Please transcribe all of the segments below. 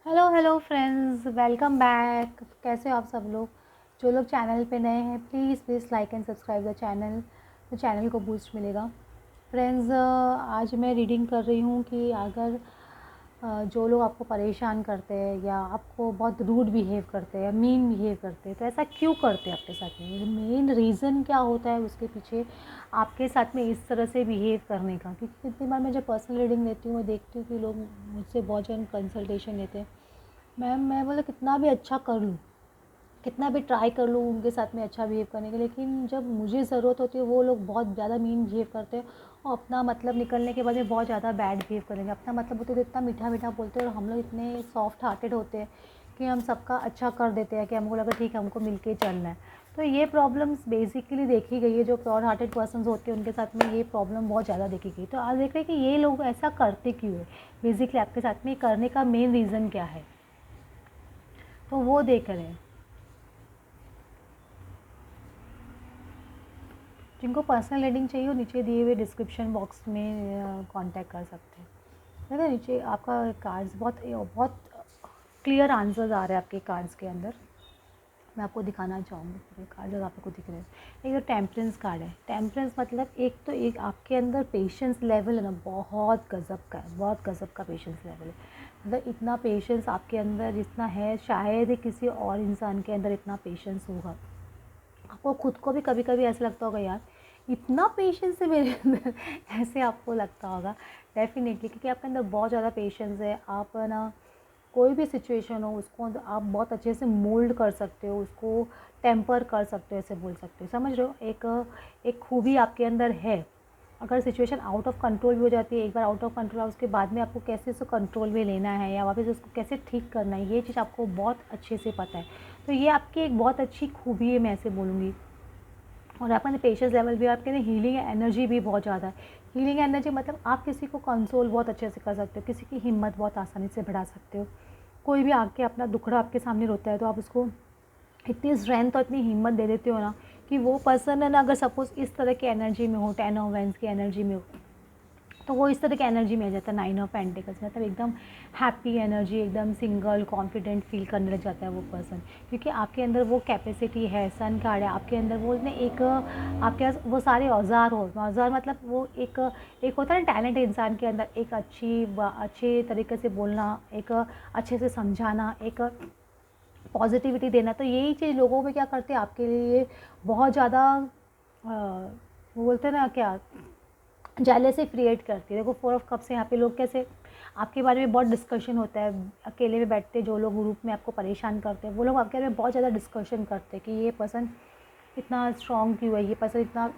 Hello hello friends, welcome back. कैसे हो आप सब लोग? जो लोग चैनल पे नए हैं please please like and subscribe the channel, तो चैनल को बूस्ट मिलेगा। फ्रेंड्स, आज मैं रीडिंग कर रही हूँ कि अगर जो लोग आपको परेशान करते हैं या आपको बहुत रूड बिहेव करते हैं या मीन बिहेव करते हैं, तो ऐसा क्यों करते हैं आपके साथ में? मेन रीज़न क्या होता है उसके पीछे आपके साथ में इस तरह से बिहेव करने का? क्योंकि कितनी बार मैं जब पर्सनल रीडिंग लेती हूँ, मैं देखती हूँ कि लोग मुझसे बहुत जन कंसल्टेशन लेते हैं। मैम, मैं बोला कितना भी अच्छा कर लूँ, कितना भी ट्राई कर लूँ उनके साथ में अच्छा बिहेव करने की, लेकिन जब मुझे ज़रूरत होती है वो लोग बहुत ज़्यादा मीन बिहेव करते हैं और अपना मतलब निकलने के बाद में बहुत ज़्यादा बैड बिहेव करेंगे। अपना मतलब होते तो इतना मीठा मीठा बोलते हैं और हम लोग इतने सॉफ्ट हार्टेड होते हैं कि हम सबका अच्छा कर देते हैं, कि हमको लगा ठीक है हमको मिल के चलना है। तो ये प्रॉब्लम्स बेसिकली देखी गई है, जो प्योर हार्टेड पर्सन होते हैं उनके साथ में ये प्रॉब्लम बहुत ज़्यादा देखी गई। तो आज देख रहे हैं कि ये लोग ऐसा करते क्यों है, बेसिकली आपके साथ में करने का मेन रीज़न क्या है, तो वो देख रहे हैं। जिनको पर्सनल रीडिंग चाहिए वो नीचे दिए हुए डिस्क्रिप्शन बॉक्स में कांटेक्ट कर सकते हैं। देखो नीचे आपका कार्ड्स बहुत बहुत क्लियर आंसर्स आ रहे हैं आपके कार्ड्स के अंदर। मैं आपको दिखाना चाहूँगी पूरे कार्ड जो आपको दिख रहे हैं। एक तो टेम्परेंस कार्ड है। टेम्परेंस मतलब एक तो एक आपके अंदर पेशेंस लेवल है ना, बहुत गज़ब का है, बहुत गज़ब का पेशेंस लेवल है। मतलब इतना पेशेंस आपके अंदर जितना है शायद ही किसी और इंसान के अंदर इतना पेशेंस होगा। आपको खुद को भी कभी कभी ऐसा लगता होगा, यार इतना पेशेंस है मेरे अंदर ऐसे आपको लगता होगा डेफिनेटली, क्योंकि आपके अंदर बहुत ज़्यादा पेशेंस है। आप ना कोई भी सिचुएशन हो उसको आप बहुत अच्छे से मोल्ड कर सकते हो, उसको टेम्पर कर सकते हो, ऐसे बोल सकते हो। समझ रहे हो? एक खूबी आपके अंदर है। अगर सिचुएशन आउट ऑफ कंट्रोल भी हो जाती है, एक बार आउट ऑफ कंट्रोल है, उसके बाद में आपको कैसे उसको कंट्रोल में लेना है या वापस उसको कैसे ठीक करना है, ये चीज़ आपको बहुत अच्छे से पता है। तो ये आपकी एक बहुत अच्छी खूबी है, मैं ऐसे बोलूँगी। और आपके अंदर पेशेंस लेवल भी, आपके अंदर हीलिंग एनर्जी भी बहुत ज़्यादा है। हीलिंग एनर्जी मतलब आप किसी को कंसोल बहुत अच्छे से कर सकते हो, किसी की हिम्मत बहुत आसानी से बढ़ा सकते हो। कोई भी आके अपना दुखड़ा आपके सामने रोता है तो आप उसको इतनी स्ट्रेंथ और इतनी हिम्मत दे देते हो ना, कि वो पर्सन है ना, अगर सपोज़ इस तरह की एनर्जी में हो, 10 ऑफ वैंड्स की एनर्जी में हो, तो वो इस तरह की एनर्जी में आ जाता है। 9 ऑफ पेंटिकल्स मतलब एकदम हैप्पी एनर्जी, एकदम सिंगल कॉन्फिडेंट फील करने लग जाता है वो पर्सन, क्योंकि आपके अंदर वो कैपेसिटी है। सन कार्ड है आपके अंदर, वो ने एक आपके पास वो सारे औजार हो, औजार मतलब वो एक एक होता है ना टैलेंट है इंसान के अंदर, एक अच्छे तरीके से बोलना, एक अच्छे से समझाना, एक पॉजिटिविटी देना। तो यही चीज़ लोगों में क्या करते हैं आपके लिए बहुत ज़्यादा वो बोलते हैं ना क्या, जेलसी क्रिएट करती है। देखो 4 ऑफ कप्स से यहाँ पे लोग कैसे आपके बारे में बहुत डिस्कशन होता है। अकेले में बैठते जो लोग ग्रुप में आपको परेशान करते हैं, वो लोग आपके बारे में बहुत ज़्यादा डिस्कशन करते हैं कि ये पर्सन इतना स्ट्रॉन्ग क्यों है, ये पर्सन इतना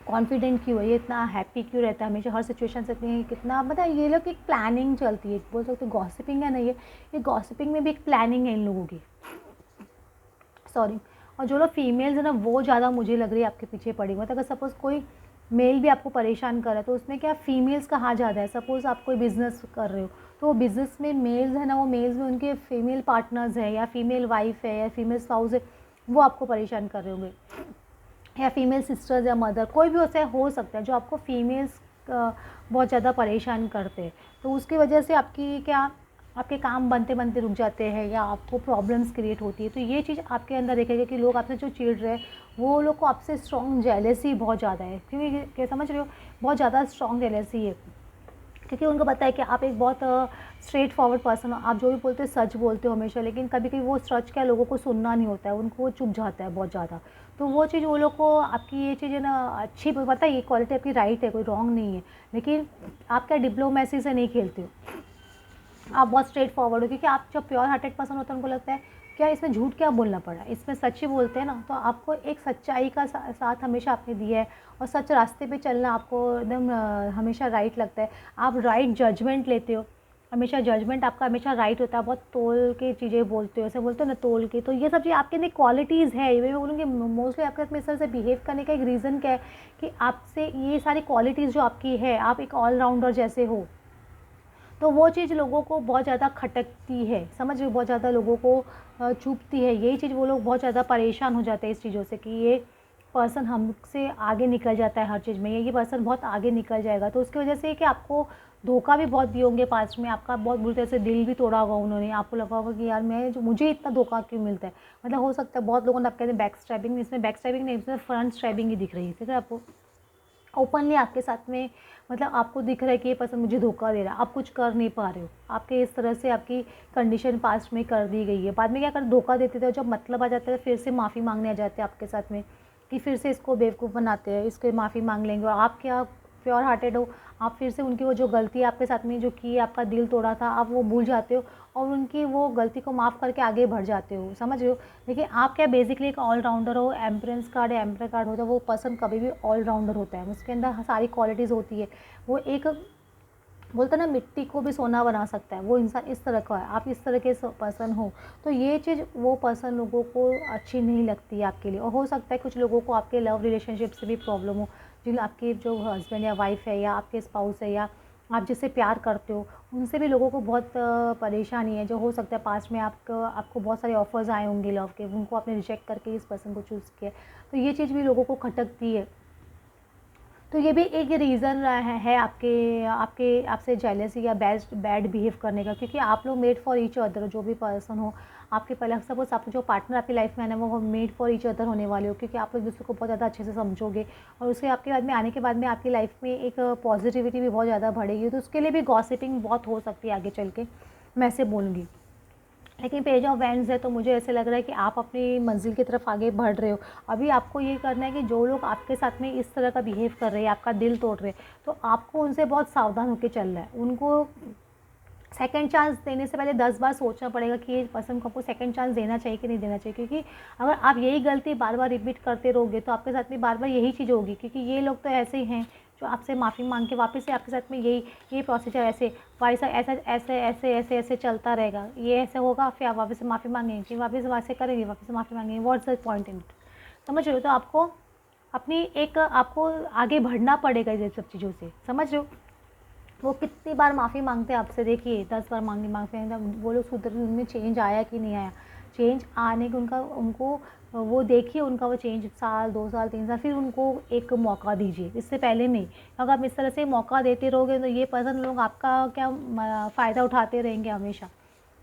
कॉन्फिडेंट क्यों है, ये इतना हैप्पी क्यों रहता है हमेशा, हर सिचुएशन से इतनी कितना मतलब ये लोग की एक प्लानिंग चलती है, बोल सकते गॉसिपिंग है ना, ये गॉसिपिंग में भी एक प्लानिंग है इन लोगों की। सॉरी। और जो लोग फीमेल्स है ना, वो ज़्यादा मुझे लग रही है आपके पीछे पड़ी हुई। मतलब अगर सपोज़ कोई मेल भी आपको परेशान कर रहा है तो उसमें क्या फीमेल्स का हाथ ज़्यादा है। सपोज़ आप कोई बिज़नेस कर रहे हो तो बिज़नेस में मेल्स है ना, वो मेल्स में उनके फीमेल पार्टनर्स है या फीमेल वाइफ है या फीमेल स्पाउस है, वो आपको परेशान कर रहे होंगे, या फीमेल सिस्टर्स या मदर, कोई भी उससे हो सकता है जो आपको फीमेल्स बहुत ज़्यादा परेशान करते हैं। तो उसकी वजह से आपकी क्या, आपके काम बनते बनते रुक जाते हैं या आपको प्रॉब्लम्स क्रिएट होती है। तो ये चीज़ आपके अंदर देखेगा कि लोग आपसे जो चिढ़ रहे हैं, वो लोग को आपसे स्ट्रॉन्ग जेलेसी बहुत ज़्यादा है। क्योंकि क्या समझ रहे हो, बहुत ज़्यादा स्ट्रॉन्ग जेलेसी है, क्योंकि उनको पता है कि आप एक बहुत स्ट्रेट फॉरवर्ड पर्सन हो। आप जो भी बोलते हो सच बोलते हो हमेशा, लेकिन कभी कभी वो सच क्या लोगों को सुनना नहीं होता है, उनको वो चुप जाता है बहुत ज़्यादा। तो वो चीज़ वो लोग को आपकी ये चीज़ है ना अच्छी पता है, ये क्वालिटी आपकी राइट है, कोई रॉन्ग नहीं है, लेकिन आप क्या डिप्लोमेसी से नहीं खेलते हो, आप बहुत स्ट्रेट फॉरवर्ड हो। क्योंकि आप जब प्योर हार्टेड पर्सन होते हैं उनको लगता है क्या इसमें झूठ क्या बोलना पड़ा, इसमें सच ही बोलते हैं ना। तो आपको एक सच्चाई का साथ हमेशा आपने दिया है और सच रास्ते पे चलना आपको एकदम हमेशा राइट लगता है। आप राइट जजमेंट लेते हो हमेशा, जजमेंट आपका हमेशा राइट होता है। बहुत तोल के चीज़ें बोलते हो, ऐसे बोलते हो ना तोल के। तो ये सब चीज़ आपके अंदर क्वालिटीज़ है। ये मैं बोलूँगी मोस्टली आपके साथ में इस तरह से बिहेव करने का एक रीज़न क्या है कि आपसे ये सारी क्वालिटीज़ जो आपकी है, आप एक ऑलराउंडर जैसे हो। तो वो चीज़ लोगों को बहुत ज़्यादा खटकती है, समझ रहे हो, बहुत ज़्यादा लोगों को चुभती है। यही चीज़ वो लोग बहुत ज़्यादा परेशान हो जाते हैं इस चीज़ों से कि ये पर्सन हमसे आगे निकल जाता है हर चीज़ में, ये पर्सन बहुत आगे निकल जाएगा। तो उसकी वजह से कि आपको धोखा भी बहुत दिए होंगे पास्ट में, आपका बहुत बुरी तरह से दिल भी तोड़ा होगा उन्होंने, आपको लगा होगा कि यार मैं जो मुझे इतना धोखा क्यों मिलता है। मतलब हो सकता है बहुत लोगों ने आप कहते हैं बैक स्टैबिंग, इसमें बैक स्टैबिंग नहीं, इसमें फ्रंट स्टैबिंग ही दिख रही है, ठीक है आपको। ओपनली आपके साथ में मतलब आपको दिख रहा है कि ये पर्सन मुझे धोखा दे रहा है, आप कुछ कर नहीं पा रहे हो, आपके इस तरह से आपकी कंडीशन पास्ट में कर दी गई है। बाद में क्या कर धोखा देते थे, जब मतलब आ जाता है फिर से माफ़ी मांगने आ जाते हैं आपके साथ में कि फिर से इसको बेवकूफ़ बनाते हैं, इसके माफ़ी मांग लेंगे। और आप क्या प्योर हार्टेड हो, आप फिर से उनकी वो जो गलती आपके साथ में जो की, आपका दिल तोड़ा था, आप वो भूल जाते हो और उनकी वो गलती को माफ़ करके आगे बढ़ जाते हो, समझ रहे हो। देखिए आप क्या बेसिकली एक ऑलराउंडर हो, एम्प्रेंस कार्ड या एम्पर कार्ड होता है, वो पर्सन कभी भी ऑलराउंडर होता है, उसके अंदर सारी क्वालिटीज़ होती है। वो एक बोलते हैं ना मिट्टी को भी सोना बना सकता है, वो इंसान इस तरह का है, आप इस तरह के पर्सन हो। तो ये चीज़ वो पर्सन लोगों को अच्छी नहीं लगती है आपके लिए। और हो सकता है कुछ लोगों को आपके लव रिलेशनशिप से भी प्रॉब्लम हो, जिन आपके जो हस्बैंड या वाइफ है या आपके स्पाउस है या आप जिससे प्यार करते हो, उनसे भी लोगों को बहुत परेशानी है। जो हो सकता है पास्ट में आपको बहुत सारे ऑफर्स आए होंगे लव के, उनको आपने रिजेक्ट करके इस पर्सन को चूज़ किया, तो ये चीज़ भी लोगों को खटकती है। तो ये भी एक रीज़न है आपके आपके आपसे जेलसी या बैड बिहेव करने का, क्योंकि आप लोग मेड फॉर ईच अदर, जो भी पर्सन हो आपके पहले सपोज आप जो पार्टनर आपकी लाइफ में आना वो मेड फॉर ईच अदर होने वाले हो, क्योंकि आप लोग दूसरे को बहुत ज़्यादा अच्छे से समझोगे और उसके आपके बाद में आने के बाद में आपकी लाइफ में एक पॉजिटिविटी भी बहुत ज़्यादा बढ़ेगी। तो उसके लिए भी गॉसिपिंग बहुत हो सकती है आगे चल के, मैं ऐसे बोलूँगी। लेकिन पेज ऑफ वैंड्स है तो मुझे ऐसे लग रहा है कि आप अपनी मंजिल की तरफ आगे बढ़ रहे हो। अभी आपको ये करना है कि जो लोग आपके साथ में इस तरह का बिहेव कर रहे हैं, आपका दिल तोड़ रहे हैं, तो आपको उनसे बहुत सावधान होकर चलना है। उनको सेकंड चांस देने से पहले 10 बार सोचना पड़ेगा कि ये पर्सन को आपको सेकंड चांस देना चाहिए कि नहीं देना चाहिए, क्योंकि अगर आप यही गलती बार बार रिपीट करते रहोगे तो आपके साथ में बार बार यही चीज़ होगी, क्योंकि ये लोग तो ऐसे ही हैं जो आपसे माफ़ी मांग के वापस से आपके साथ में यही प्रोसीजर ऐसे वाइस ऐसा ऐसे ऐसे ऐसे ऐसे चलता रहेगा। ये ऐसे होगा, फिर आप वापस से माफ़ी मांगेंगे, फिर वापस से वैसे करेंगे, वापस से माफ़ी मांगेंगे। What's the point in it, समझ रहे हो। तो आपको अपनी एक आपको आगे बढ़ना पड़ेगा ये सब चीज़ों से, समझ रहे हो। वो कितनी बार माफ़ी मांगते हैं आपसे, देखिए 10 बार मांगते हैं, वो लोग सुधर, उनमें चेंज आया कि नहीं आया। चेंज आने के उनको वो देखिए, उनका वो चेंज साल 2 साल 3 साल, फिर उनको एक मौका दीजिए, इससे पहले नहीं। अगर आप इस तरह से मौका देते रहोगे तो ये पर्सन लोग आपका क्या फ़ायदा उठाते रहेंगे हमेशा।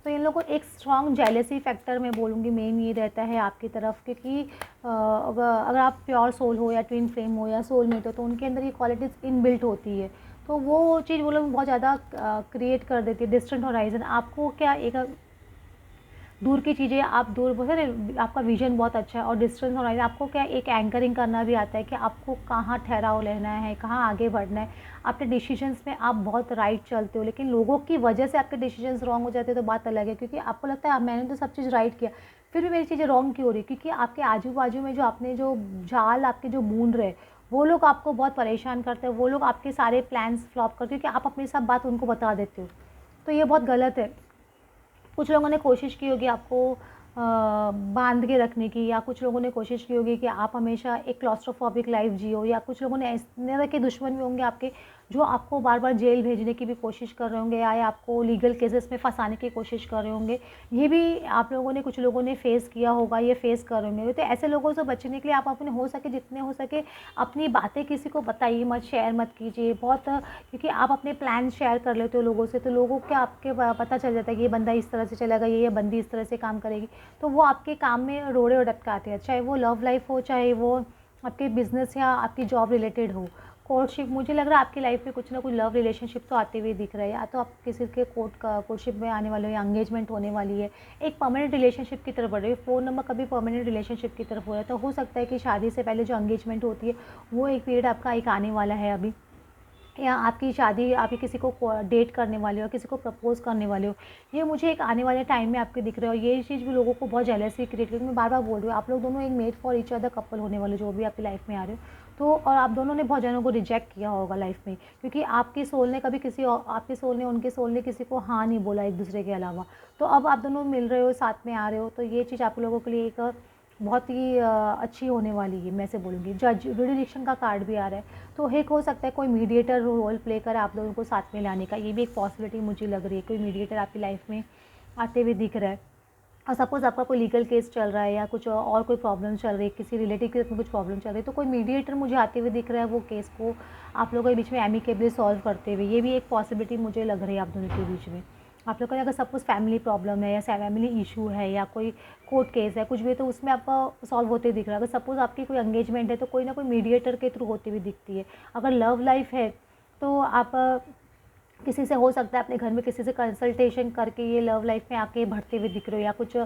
तो इन लोगों को एक स्ट्रॉन्ग जेलेसी फैक्टर मैं बोलूँगी मेन ये रहता है आपकी तरफ, क्योंकि अगर आप प्योर सोल हो या ट्विन फ्लेम हो या सोलमेट हो तो उनके अंदर ये क्वालिटीज़ इनबिल्ट होती है। तो वो चीज़ वो लोग बहुत ज़्यादा क्रिएट कर देती है डिस्टेंट होराइजन। आपको क्या एक दूर की चीज़ें आप दूर बोलते हैं, आपका विजन बहुत अच्छा है और डिस्टेंस होराइजन आपको क्या एक एंकरिंग करना भी आता है कि आपको कहाँ ठहराव लेना है, कहाँ आगे बढ़ना है। आपके डिसीजंस में आप बहुत राइट चलते हो, लेकिन लोगों की वजह से आपके डिसीजंस रॉन्ग हो जाते हैं तो बात अलग है, क्योंकि आपको लगता है मैंने तो सब चीज़ राइट किया, फिर भी मेरी चीज़ें रॉन्ग क्यों हो रही, क्योंकि आपके आजू बाजू में जो आपने जो जाल आपके जो बूंद रहे, वो लोग आपको बहुत परेशान करते हैं, वो लोग आपके सारे प्लान्स फ्लॉप करते हैं, क्योंकि आप अपनी सब बात उनको बता देते हो। तो ये बहुत गलत है। कुछ लोगों ने कोशिश की होगी आपको बांध के रखने की, या कुछ लोगों ने कोशिश की होगी कि आप हमेशा एक क्लॉस्ट्रोफोबिक लाइफ जियो, या कुछ लोगों ने इस तरह के दुश्मन भी होंगे आपके जो आपको बार बार जेल भेजने की भी कोशिश कर रहे होंगे, या आपको लीगल केसेस में फंसाने की कोशिश कर रहे होंगे। ये भी आप लोगों ने कुछ लोगों ने फेस किया होगा, ये फेस कर रहे होंगे। तो ऐसे लोगों से बचने के लिए आप अपने हो सके जितने हो सके अपनी बातें किसी को बताइए मत, शेयर मत कीजिए बहुत, क्योंकि आप अपने प्लान शेयर कर लेते हो लोगों से, तो लोगों को क्या आपके पता चल जाता है कि ये बंदा इस तरह से चलेगा, ये बंदी इस तरह से काम करेगी, तो वो आपके काम में रोड़े अटकाते हैं, चाहे वो लव लाइफ हो, चाहे वो आपके बिजनेस या आपकी जॉब रिलेटेड हो। कोर्टशिप, मुझे लग रहा है आपकी लाइफ में कुछ ना कुछ लव रिलेशनशिप तो आते हुए दिख रहा है, या तो आप किसी के कोर्टशिप में आने वाले हो, या एंगेजमेंट होने वाली है, एक परमानेंट रिलेशनशिप की तरफ बढ़ रही है। फ़ोन नंबर कभी परमानेंट रिलेशनशिप की तरफ हो रहा है, तो हो सकता है कि शादी से पहले जो एंगेजमेंट होती है वो एक पीरियड आपका एक आने वाला है अभी, या आपकी शादी आपकी किसी को डेट करने वाले हो, किसी को प्रपोज करने वाले हो, ये मुझे एक आने वाले टाइम में आपके दिख रहे हो। ये चीज़ भी लोगों को बहुत जेलसी क्रिएट करती है। मैं बार बार बोल रही हूँ, आप लोग दोनों एक made for each other couple होने वाले जो भी आपकी लाइफ में आ रहे हो। तो और आप दोनों ने बहुत जनों को रिजेक्ट किया होगा लाइफ में, क्योंकि आपकी सोल ने कभी किसी और, आपके सोल ने उनके सोल ने किसी को हाँ नहीं बोला एक दूसरे के अलावा। तो अब आप दोनों मिल रहे हो, साथ में आ रहे हो, तो ये चीज़ आप लोगों के लिए एक बहुत ही अच्छी होने वाली है, मैं से बोलूँगी। जज जुडिक्शन का कार्ड भी आ रहा है, तो एक हो सकता है कोई मीडिएटर रोल प्ले करे आप लोगों को साथ में लाने का, ये भी एक पॉसिबिलिटी मुझे लग रही है। कोई मीडिएटर आपकी लाइफ में आते हुए दिख रहा है। और सपोज़ आपका कोई लीगल केस चल रहा है या कुछ और कोई प्रॉब्लम चल रही है, किसी रिलेटिव के में कुछ प्रॉब्लम चल रही है, तो कोई मीडिएटर मुझे आते हुए दिख रहा है वो केस को आप लोगों के बीच में एमिकेबली सॉल्व करते हुए। ये भी एक पॉसिबिलिटी मुझे लग रही है आप दोनों के बीच में। आप लोग का अगर सपोज़ फैमिली प्रॉब्लम है या फैमिली इशू है या कोई कोर्ट केस है, कुछ भी है, तो उसमें आपका सॉल्व होते दिख रहा है। अगर सपोज़ आपकी कोई एंगेजमेंट है तो कोई ना कोई मीडिएटर के थ्रू होती हुई दिखती है। अगर लव लाइफ है तो आप किसी से हो सकता है अपने घर में किसी से कंसल्टेशन करके ये लव लाइफ में आके बढ़ते हुए दिख रहे हो, या कुछ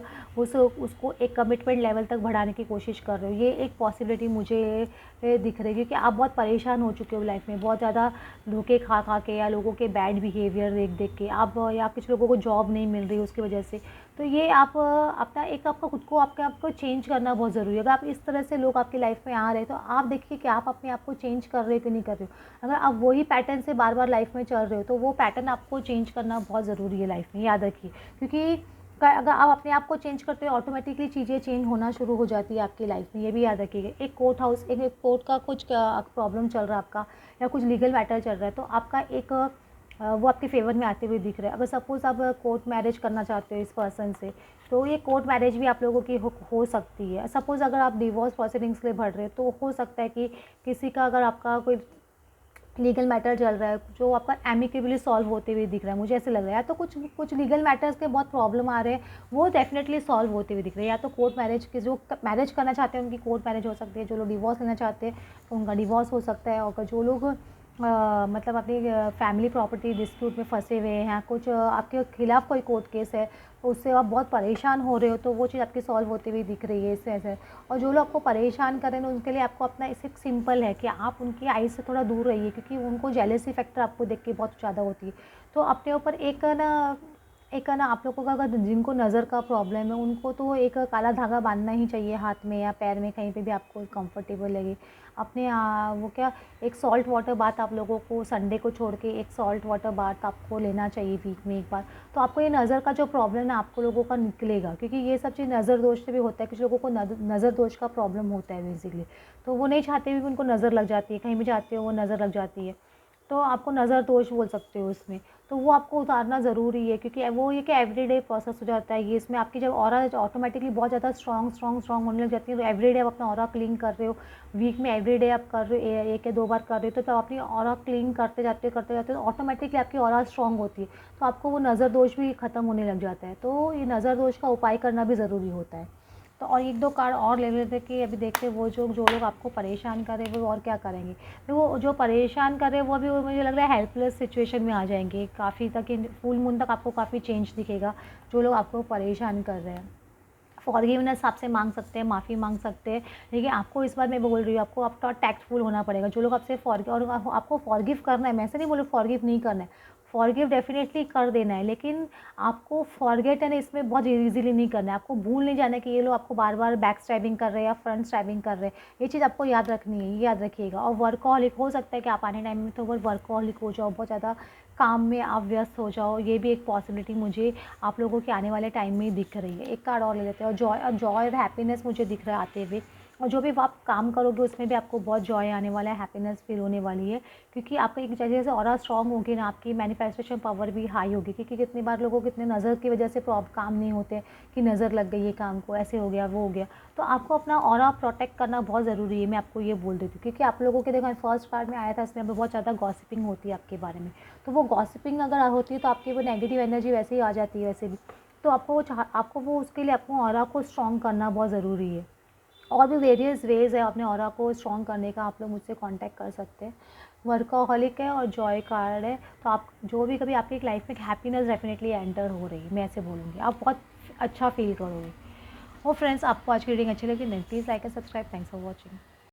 उसको एक कमिटमेंट लेवल तक बढ़ाने की कोशिश कर रहे हो। ये एक पॉसिबिलिटी मुझे दिख रही है, क्योंकि आप बहुत परेशान हो चुके हो लाइफ में, बहुत ज़्यादा धोखे खा खा के या लोगों के बैड बिहेवियर देख देख के आप, या कुछ लोगों को जॉब नहीं मिल रही उसकी वजह से। तो ये आप अपना एक आपका खुद को आपको चेंज करना बहुत ज़रूरी है। अगर आप इस तरह से लोग आपकी लाइफ में आ रहे हैं तो आप देखिए कि आप अपने आप को चेंज कर रहे हो कि नहीं कर रहे हो। अगर आप वही पैटर्न से बार बार लाइफ में चल रहे हो तो वो पैटर्न आपको चेंज करना बहुत ज़रूरी है लाइफ में, याद रखिए। क्योंकि अगर आप अपने आप को चेंज करते हो ऑटोमेटिकली चीज़ें चेंज होना शुरू हो जाती है आपकी लाइफ में, ये भी याद रखिएगा। एक कोर्ट का कुछ प्रॉब्लम चल रहा है आपका, या कुछ लीगल मैटर चल रहा है, तो आपका एक वो आपके फेवर में आते हुए दिख रहा है। अगर सपोज़ आप कोर्ट मैरिज करना चाहते हो इस पर्सन से, तो ये कोर्ट मैरिज भी आप लोगों की हो सकती है। सपोज़ अगर आप डिवोर्स प्रोसीडिंग्स के लिए बढ़ रहे हो तो हो सकता है कि किसी का अगर आपका कोई लीगल मैटर चल रहा है जो आपका एमिकेबली सॉल्व होते हुए दिख रहा है, मुझे ऐसे लग रहा है। तो कुछ लीगल मैटर्स के बहुत प्रॉब्लम आ रहे हैं, वो डेफिनेटली सॉल्व होते हुए दिख रहे हैं। या तो कोर्ट मैरिज के जो मैरिज करना चाहते हैं उनकी कोर्ट मैरिज हो सकती है, जो लोग डिवोर्स लेना चाहते हैं तो उनका डिवोर्स हो सकता है। और जो लोग मतलब अपनी फैमिली प्रॉपर्टी डिस्प्यूट में फंसे हुए हैं, कुछ आपके खिलाफ कोई कोर्ट केस है तो उससे आप बहुत परेशान हो रहे हो, तो वो चीज़ आपकी सॉल्व होती हुई दिख रही है इससे ऐसे। और जो लोग आपको परेशान कर रहे हैं उनके लिए आपको अपना इसे सिंपल है कि आप उनकी आइज़ से थोड़ा दूर रहिए, क्योंकि उनको जेलसी फैक्टर आपको देख के बहुत ज़्यादा होती है। तो अपने ऊपर एक ना आप लोगों का अगर जिनको नज़र का प्रॉब्लम है उनको तो एक काला धागा बांधना ही चाहिए हाथ में या पैर में, कहीं पे भी आपको कंफर्टेबल लगे। अपने वो क्या एक सॉल्ट वाटर बाथ आप लोगों को संडे को छोड़ के एक सॉल्ट वाटर बाथ आपको लेना चाहिए वीक में एक बार। तो आपको ये नज़र का जो प्रॉब्लम है आपको लोगों का निकलेगा, क्योंकि ये सब चीज़ नज़र दोष से भी होता है। कुछ लोगों को नज़र दोष का प्रॉब्लम होता है बेसिकली, तो वो नहीं चाहते भी उनको नज़र लग जाती है, कहीं भी जाते हो वो नज़र लग जाती है, तो आपको नज़र दोष बोल सकते हो उसमें। तो वो आपको उतारना ज़रूरी है, क्योंकि वो ये कि एवरीडे प्रोसेस हो जाता है ये। इसमें आपकी जब ऑरा ऑटोमेटिकली बहुत ज़्यादा स्ट्रॉन्ग होने लग जाती है, तो एवरीडे आप अपना ऑरा क्लीन कर रहे हो, वीक में एवरीडे आप कर रहे हो, एक या दो बार कर रहे हो, तो अपनी ऑरा क्लीन करते जाते तो ऑटोमेटिकली आपकी ऑरा स्ट्रॉन्ग होती है, तो आपको वो नज़र दोष भी ख़त्म होने लग जाता है। तो ये नज़र दोष का उपाय करना भी ज़रूरी होता है। तो और एक दो कार्ड और ले लेते कि अभी देखते हैं वो जो लोग आपको परेशान कर रहे हैं वो और क्या करेंगे। तो वो जो परेशान कर रहे हैं वो अभी मुझे लग रहा है हेल्पलेस सिचुएशन में आ जाएंगे काफ़ी तक, फुल मून तक आपको काफ़ी चेंज दिखेगा जो लोग आपको परेशान कर रहे हैं। फॉरगिवनेस आपसे मांग सकते हैं, माफ़ी मांग सकते हैं, लेकिन आपको इस बार मैं बोल रही हूँ आपको आपका टैक्टफुल होना पड़ेगा। जो लोग आपसे और आपको फॉरगिव करना है, मैं ऐसे नहीं बोलूँ फॉरगिव नहीं करना है, फॉरगिव डेफिनेटली कर देना है, लेकिन आपको फॉरगेट है ना इसमें बहुत ईजीली नहीं करना है। आपको भूल नहीं जाना कि ये लोग आपको बार बार बैक स्टैबिंग कर रहे हैं या फ्रंट स्टैबिंग कर रहे हैं, ये चीज़ आपको याद रखनी है, ये याद रखिएगा। और वर्कहॉलिक हो सकता है कि आप आने टाइम में तो वर्कहॉलिक हो जाओ, बहुत ज़्यादा काम में आप व्यस्त हो जाओ, ये भी एक पॉसिबिलिटी मुझे आप लोगों के आने वाले टाइम में दिख रही है। एक कार्ड और ले लेते हैं, और जॉय और हैप्पीनेस मुझे दिख रहा है आते हुए। और जो भी आप काम करोगे उसमें भी आपको बहुत जॉय आने वाला है, हैप्पीनेस फील होने वाली है, क्योंकि आपका एक जैसे जैसे ऑरा स्ट्रॉन्ग होगी ना, आपकी मैनिफेस्टेशन पावर भी हाई होगी। क्योंकि कितनी बार लोगों को इतने नज़र की वजह से काम नहीं होते कि नज़र लग गई है काम को, ऐसे हो गया वो हो गया। तो आपको अपना ऑरा प्रोटेक्ट करना बहुत ज़रूरी है, मैं आपको ये बोल देती हूँ। क्योंकि आप लोगों के देखो फर्स्ट कार्ड में आया था, इसमें बहुत ज़्यादा गॉसिपिंग होती है आपके बारे में, तो वो गॉसिपिंग अगर होती है तो आपकी वो नेगेटिव एनर्जी वैसे ही आ जाती है वैसे भी। तो आपको वो उसके लिए आपको ऑरा को स्ट्रॉन्ग करना बहुत ज़रूरी है। और भी वेरियस वेज़ है अपने ऑरा को स्ट्रॉन्ग करने का, आप लोग मुझसे कांटेक्ट कर सकते हैं। वर्कहॉलिक है और जॉय कार्ड है, तो आप जो भी कभी आपकी लाइफ में हैप्पीनेस डेफिनेटली एंटर हो रही है, मैं ऐसे बोलूँगी, आप बहुत अच्छा फील करोगे। और फ्रेंड्स, आपको आज की रीडिंग अच्छी लगी, then please like and subscribe. Thanks for watching.